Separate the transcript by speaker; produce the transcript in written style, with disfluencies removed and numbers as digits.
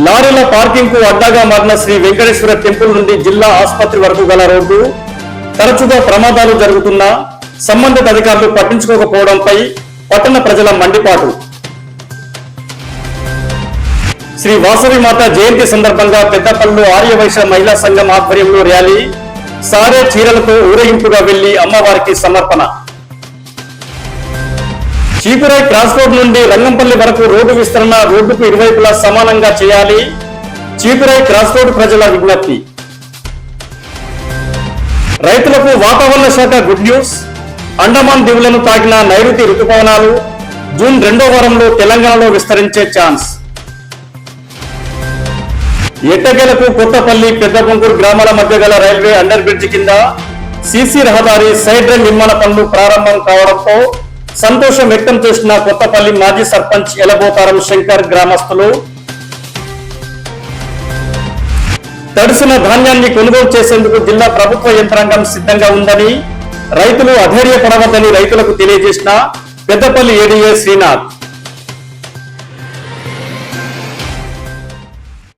Speaker 1: లారీల పార్కింగ్ కు అడ్డాగా మారిన శ్రీ వెంకటేశ్వర టెంపుల్ నుండి జిల్లా ఆసుపత్రి వరకు గల రోడ్డు తరచుగా ప్రమాదాలు జరుగుతున్నా సంబంధిత అధికారులు పట్టించుకోకపోవడంపై పట్టణ ప్రజల మండిపాటు. శ్రీ వాసవి మాత జయంతి సందర్భంగా పెద్దపల్లిలో ఆర్యవైశ్య మహిళా సంఘం ఆధ్వర్యంలో ర్యాలీ, సారే చీరలతో ఊరేగింపుగా వెళ్లి అమ్మవారికి సమర్పణ. చీపురై క్రాస్ రోడ్ నుండి రంగంపల్లి వరకు రోడ్డు విస్తరణ రోడ్డుకు ఇరువైపులా సమానంగా చేయాలి. చీపురై క్రాస్ రోడ్ ప్రజల విజ్ఞప్తి. రైతులకు వాతావరణ శాఖ గుడ్ న్యూస్. అండమాన్ దీవులను తాకిన నైరుతి రుతుపవనాలు జూన్ 2వ వారంలో తెలంగాణలో విస్తరించే ఛాన్స్. ఎట్టకేలకు కొత్తపల్లి పెద్దపంకూరు గ్రామాల మధ్య గల రైల్వే అండర్ బ్రిడ్జి కింద సీసీ రహదారి సైడ్ రైల్ నిర్మాణ పనులు ప్రారంభం కావడంతో సంతోషం వ్యక్తం చేసిన కొత్తపల్లి మాజీ సర్పంచ్ ఎలబోతారం శంకర్ గ్రామస్తులు. తడిసిన ధాన్యాన్ని కొనుగోలు చేసేందుకు జిల్లా ప్రభుత్వ యంత్రాంగం సిద్ధంగా ఉందని, రైతులు అధైర్యపడవద్దని రైతులకు తెలియజేసిన పెద్దపల్లి ఏడీఏ శ్రీనాథ్.